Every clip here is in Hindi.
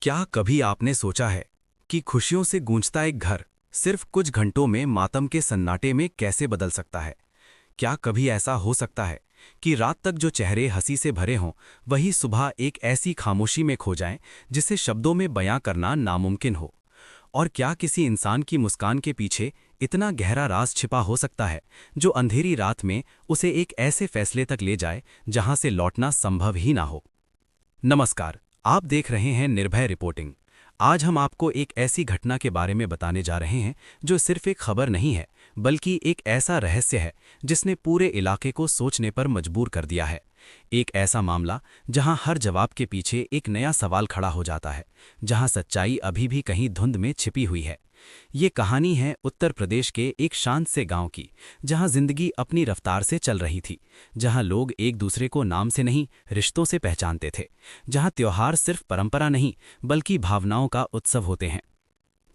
क्या कभी आपने सोचा है कि खुशियों से गूंजता एक घर सिर्फ कुछ घंटों में मातम के सन्नाटे में कैसे बदल सकता है? क्या कभी ऐसा हो सकता है कि रात तक जो चेहरे हंसी से भरे हों वही सुबह एक ऐसी खामोशी में खो जाएं जिसे शब्दों में बयां करना नामुमकिन हो? और क्या किसी इंसान की मुस्कान के पीछे इतना गहरा राज छिपा हो सकता है जो अंधेरी रात में उसे एक ऐसे फैसले तक ले जाए जहां से लौटना संभव ही ना हो? नमस्कार, आप देख रहे हैं निर्भय रिपोर्टिंग। आज हम आपको एक ऐसी घटना के बारे में बताने जा रहे हैं जो सिर्फ एक खबर नहीं है, बल्कि एक ऐसा रहस्य है जिसने पूरे इलाके को सोचने पर मजबूर कर दिया है। एक ऐसा मामला जहां हर जवाब के पीछे एक नया सवाल खड़ा हो जाता है, जहां सच्चाई अभी भी कहीं धुंध में छिपी हुई है। ये कहानी है उत्तर प्रदेश के एक शांत से गांव की, जहां जिंदगी अपनी रफ्तार से चल रही थी, जहां लोग एक दूसरे को नाम से नहीं रिश्तों से पहचानते थे, जहां त्योहार सिर्फ परंपरा नहीं बल्कि भावनाओं का उत्सव होते हैं।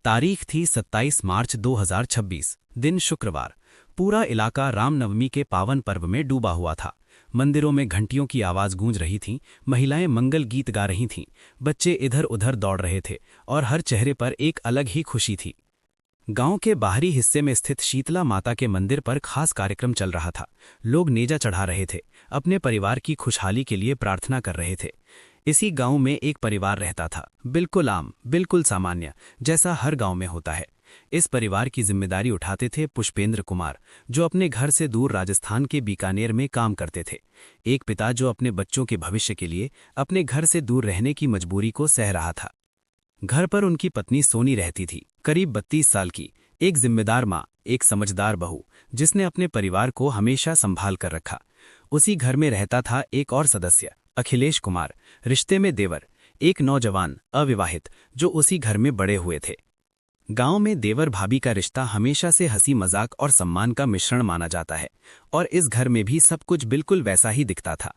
तारीख थी 27 मार्च 2026, दिन शुक्रवार। पूरा इलाका रामनवमी के पावन पर्व में डूबा हुआ था। मंदिरों में घंटियों की आवाज गूंज रही थी, महिलाएं मंगल गीत गा रही थीं, बच्चे इधर उधर दौड़ रहे थे और हर चेहरे पर एक अलग ही खुशी थी। गांव के बाहरी हिस्से में स्थित शीतला माता के मंदिर पर खास कार्यक्रम चल रहा था। लोग नेजा चढ़ा रहे थे, अपने परिवार की खुशहाली के लिए प्रार्थना कर रहे थे। इसी गांव में एक परिवार रहता था, बिल्कुल आम, बिल्कुल सामान्य, जैसा हर गांव में होता है। इस परिवार की जिम्मेदारी उठाते थे पुष्पेंद्र कुमार, जो अपने घर से दूर राजस्थान के बीकानेर में काम करते थे। एक पिता जो अपने बच्चों के भविष्य के लिए अपने घर से दूर रहने की मजबूरी को सह रहा था। घर पर उनकी पत्नी सोनी रहती थी, करीब 32 साल की, एक जिम्मेदार माँ, एक समझदार बहू, जिसने अपने परिवार को हमेशा संभाल कर रखा। उसी घर में रहता था एक और सदस्य, अखिलेश कुमार, रिश्ते में देवर, एक नौजवान अविवाहित जो उसी घर में बड़े हुए थे। गांव में देवर भाभी का रिश्ता हमेशा से हंसी मजाक और सम्मान का मिश्रण माना जाता है, और इस घर में भी सब कुछ बिल्कुल वैसा ही दिखता था।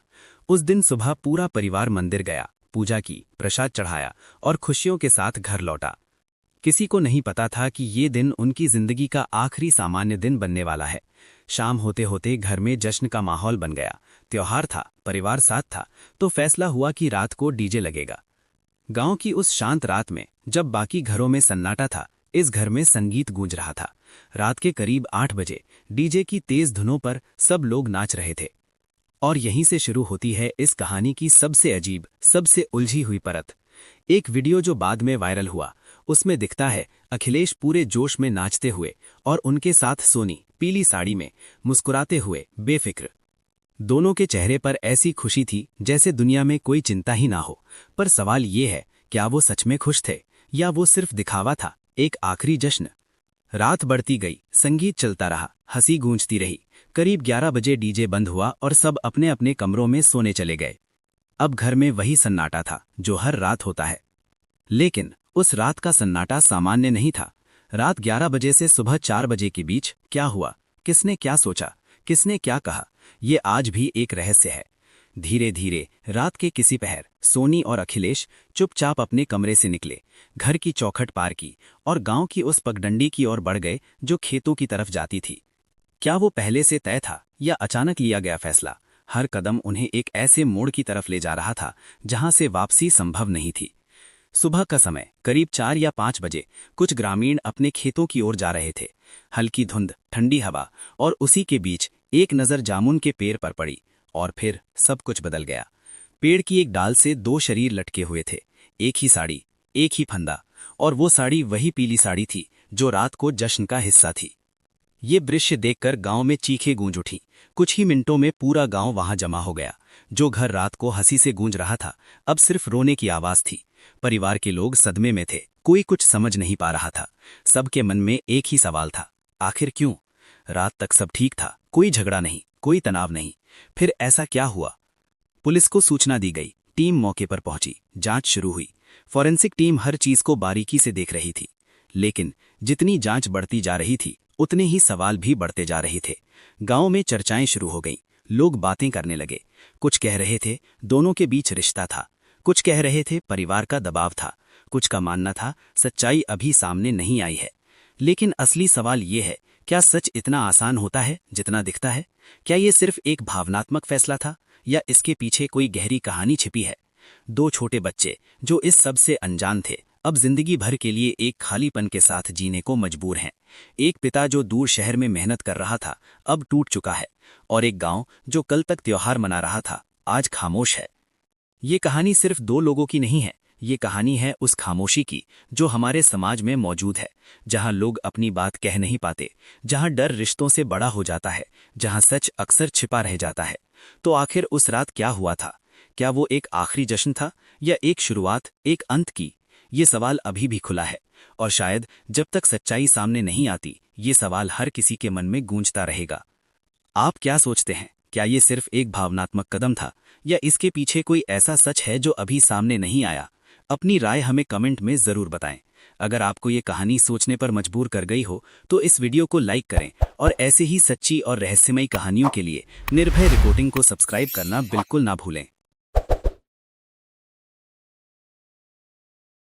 उस दिन सुबह पूरा परिवार मंदिर गया, पूजा की, प्रसाद चढ़ाया और खुशियों के साथ घर लौटा। किसी को नहीं पता था कि ये दिन उनकी जिंदगी का आखिरी सामान्य दिन बनने वाला है। शाम होते होते घर में जश्न का माहौल बन गया। त्योहार था, परिवार साथ था, तो फैसला हुआ कि रात को डीजे लगेगा। गांव की उस शांत रात में, जब बाकी घरों में सन्नाटा था, इस घर में संगीत गूंज रहा था। रात के करीब 8 बजे डीजे की तेज धुनों पर सब लोग नाच रहे थे। और यहीं से शुरू होती है इस कहानी की सबसे अजीब, सबसे उलझी हुई परत। एक वीडियो जो बाद में वायरल हुआ, उसमें दिखता है अखिलेश पूरे जोश में नाचते हुए और उनके साथ सोनी पीली साड़ी में, मुस्कुराते हुए, बेफिक्र। दोनों के चेहरे पर ऐसी खुशी थी जैसे दुनिया में कोई चिंता ही ना हो। पर सवाल ये है, क्या वो सच में खुश थे या वो सिर्फ दिखावा था, एक आखिरी जश्न? रात बढ़ती गई, संगीत चलता रहा, हंसी गूंजती रही। करीब 11 बजे डीजे बंद हुआ और सब अपने अपने कमरों में सोने चले गए। अब घर में वही सन्नाटा था जो हर रात होता है। लेकिन उस रात का सन्नाटा सामान्य नहीं था। रात 11 बजे से सुबह 4 बजे के बीच क्या हुआ, किसने क्या सोचा, किसने क्या कहा, ये आज भी एक रहस्य है। धीरे धीरे रात के किसी पहर सोनी और अखिलेश चुपचाप अपने कमरे से निकले, घर की चौखट पार की और गांव की उस पगडंडी की ओर बढ़ गए जो खेतों की तरफ जाती थी। क्या वो पहले से तय था या अचानक लिया गया फैसला? हर कदम उन्हें एक ऐसे मोड़ की तरफ ले जा रहा था जहां से वापसी संभव नहीं थी। सुबह का समय करीब 4 या 5 बजे कुछ ग्रामीण अपने खेतों की ओर जा रहे थे। हल्की धुंध, ठंडी हवा और उसी के बीच एक नज़र जामुन के पेड़ पर पड़ी और फिर सब कुछ बदल गया। पेड़ की एक डाल से 2 शरीर लटके हुए थे, एक ही साड़ी, एक ही फंदा, और वो साड़ी वही पीली साड़ी थी जो रात को जश्न का हिस्सा थी। ये दृश्य देखकर गांव में चीखें गूंज उठी। कुछ ही मिनटों में पूरा गांव वहां जमा हो गया। जो घर रात को हंसी से गूंज रहा था, अब सिर्फ रोने की आवाज थी। परिवार के लोग सदमे में थे, कोई कुछ समझ नहीं पा रहा था। सबके मन में एक ही सवाल था, आखिर क्यों? रात तक सब ठीक था, कोई झगड़ा नहीं, कोई तनाव नहीं, फिर ऐसा क्या हुआ? पुलिस को सूचना दी गई, टीम मौके पर पहुंची, जांच शुरू हुई। फॉरेंसिक टीम हर चीज को बारीकी से देख रही थी। लेकिन जितनी जांच बढ़ती जा रही थी, उतने ही सवाल भी बढ़ते जा रहे थे। गांव में चर्चाएं शुरू हो गईं, लोग बातें करने लगे। कुछ कह रहे थे दोनों के बीच रिश्ता था, कुछ कह रहे थे परिवार का दबाव था, कुछ का मानना था सच्चाई अभी सामने नहीं आई है। लेकिन असली सवाल ये है, क्या सच इतना आसान होता है जितना दिखता है? क्या ये सिर्फ एक भावनात्मक फैसला था या इसके पीछे कोई गहरी कहानी छिपी है? दो छोटे बच्चे जो इस सब से अनजान थे अब जिंदगी भर के लिए एक खालीपन के साथ जीने को मजबूर हैं। एक पिता जो दूर शहर में मेहनत कर रहा था अब टूट चुका है, और एक गांव जो कल तक त्योहार मना रहा था आज खामोश है। ये कहानी सिर्फ दो लोगों की नहीं है, ये कहानी है उस खामोशी की जो हमारे समाज में मौजूद है, जहां लोग अपनी बात कह नहीं पाते, जहां डर रिश्तों से बड़ा हो जाता है, जहां सच अक्सर छिपा रह जाता है। तो आखिर उस रात क्या हुआ था? क्या वो एक आखिरी जश्न था या एक शुरुआत, एक अंत की? ये सवाल अभी भी खुला है, और शायद जब तक सच्चाई सामने नहीं आती ये सवाल हर किसी के मन में गूंजता रहेगा। आप क्या सोचते हैं? क्या ये सिर्फ एक भावनात्मक कदम था या इसके पीछे कोई ऐसा सच है जो अभी सामने नहीं आया? अपनी राय हमें कमेंट में ज़रूर बताएं। अगर आपको ये कहानी सोचने पर मजबूर कर गई हो तो इस वीडियो को लाइक करें, और ऐसे ही सच्ची और रहस्यमयी कहानियों के लिए निर्भय रिपोर्टिंग को सब्सक्राइब करना बिल्कुल ना भूलें।